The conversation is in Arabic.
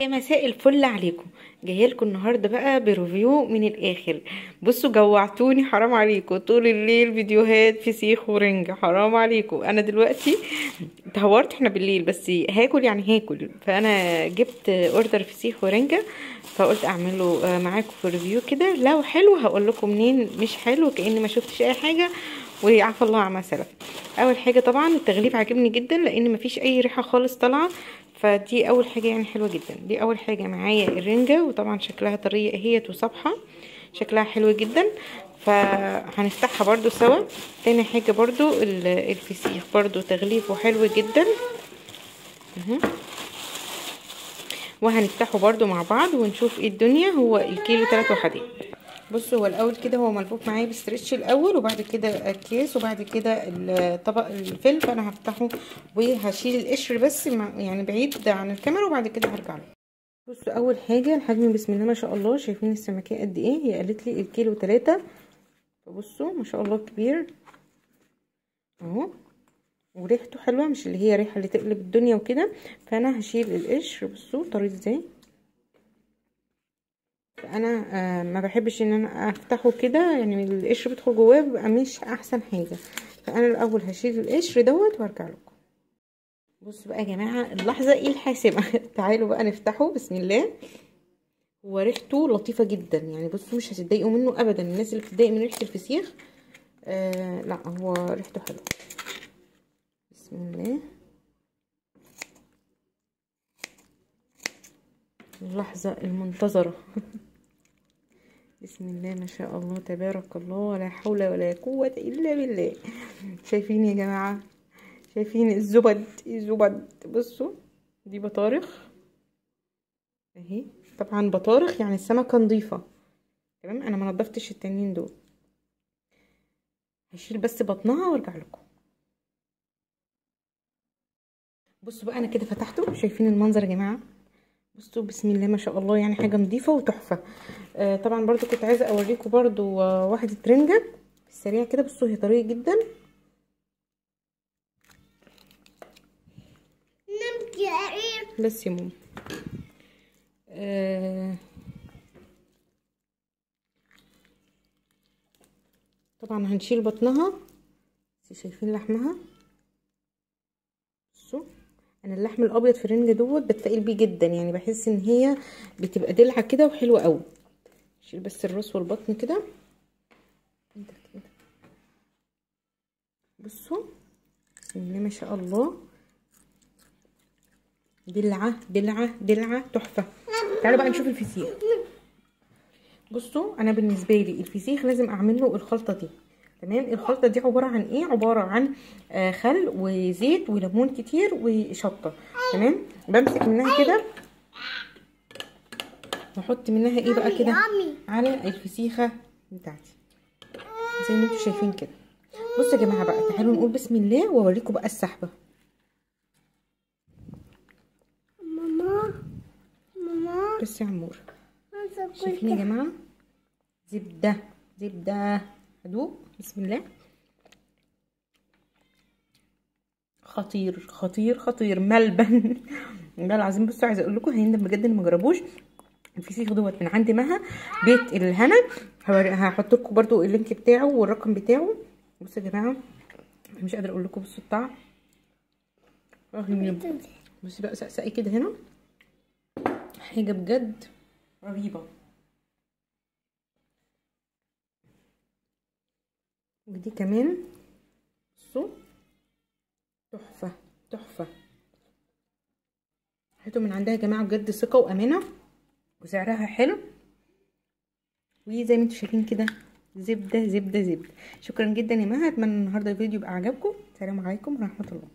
يا مساء الفل عليكم. جايه لكم النهارده بقى بريفيو من الاخر. بصوا جوعتوني، حرام عليكم طول الليل فيديوهات فسيخ ورنجة، حرام عليكم. انا دلوقتي اتهورت، احنا بالليل بس هاكل يعني هاكل، فانا جبت اوردر فسيخ ورنجة، فقلت اعمله معاكم في ريفيو كده. لو حلو هقول لكم منين، مش حلو كاني ما شفتش اي حاجه وعفى الله عما سلف. اول حاجه طبعا التغليف عجبني جدا لان مفيش اي ريحه خالص طالعه، فدي اول حاجه يعني حلوه جدا. دي اول حاجه. معايا الرنجه وطبعا شكلها طريه اهيت وصبحه، شكلها حلو جدا، فهنفتحها برضو سوا. تاني حاجه برضو الفسيخ برضو تغليفه حلو جدا، وهنفتحه برضو مع بعض ونشوف ايه الدنيا. هو الكيلو 3 وحدين. بصوا هو الاول كده هو ملفوف معايا بستريتش الاول، وبعد كده اكياس، وبعد كده الطبق الفيل. فانا هفتحه وهشيل القشر بس يعني بعيد عن الكاميرا، وبعد كده هرجع له. بصوا اول حاجه الحجم بسم الله ما شاء الله، شايفين السمكيه قد ايه؟ هي قالت لي الكيلو 3، فبصوا ما شاء الله كبير اهو، وريحته حلوه، مش اللي هي ريحه اللي تقلب الدنيا وكده. فانا هشيل القشر. بصوا طري ازاي. انا ما بحبش ان انا افتحه كده، يعني القشر بيدخل جواه بيبقى مش احسن حاجه. فانا الاول هشيل القشر دوت وارجع لكم. بصوا بقى يا جماعه اللحظه ايه الحاسمه تعالوا بقى نفتحه بسم الله. هو ريحته لطيفه جدا، يعني بصوا مش هتتضايقوا منه ابدا. الناس اللي بتتضايق من ريحه الفسيخ لا، هو ريحته حلوه. بسم الله. اللحظه المنتظره بسم الله ما شاء الله تبارك الله، ولا حول ولا قوه الا بالله. شايفين يا جماعه؟ شايفين الزبد؟ بصوا دي بطارخ اهي، طبعا بطارخ يعني السمكه نظيفه تمام. انا ما نضفتش التانيين دول، هشيل بس بطنها وارجع لكم. بصوا بقى انا كده فتحته، شايفين المنظر يا جماعه؟ بصوا بسم الله ما شاء الله، يعني حاجه نظيفه وتحفه. طبعا برضو كنت عايزه اوريكم برضو واحده رنجه في السريع كده. بصوا هي طريه جدا. بس يا ماما طبعا هنشيل بطنها، شايفين لحمها؟ بصوا انا اللحم الابيض في الرنجه دوت بتفائل بيه جدا، يعني بحس ان هي بتبقى دلعه كده وحلوه قوي. شيل بس الراس والبطن كده. بصوا بسم الله ما شاء الله، دلعه دلعه دلعه تحفه. تعالوا بقى نشوف الفسيخ. بصوا انا بالنسبه لي الفسيخ لازم اعمل له الخلطه دي تمام. الخلطه دي عباره عن ايه؟ عباره عن خل وزيت وليمون كتير وشطه تمام. بمسك منها كده واحط منها ايه بقى كده على الفسيخه بتاعتي زي ما انتم شايفين كده. بصوا يا جماعه بقى تعالوا نقول بسم الله واوريكم بقى السحبه. ماما بس يا عمور، شايفين يا جماعه؟ زبده زبده. هدوق بسم الله. خطير خطير خطير ملبن والله العظيم. بصوا عايزه اقول لكم هيندم بجد اللي ما جربوش الفسيخ دوت من عند مها بيت الهنا. هحط لكم برده اللينك بتاعه والرقم بتاعه. بصوا يا جماعه مش قادره اقول لكم، بصوا الطعم رهيب. بصي بقى سقسقي كده هنا، حاجه بجد رهيبه. ودي كمان بصوا تحفه تحفه. هاتوا من عندها يا جماعه بجد ثقه وامانه، وسعرها حلو، وزي ما انتم شايفين كده زبده زبده زبده. شكرا جدا يا مها، اتمنى النهارده الفيديو يبقى عجبكم. السلام عليكم ورحمه الله.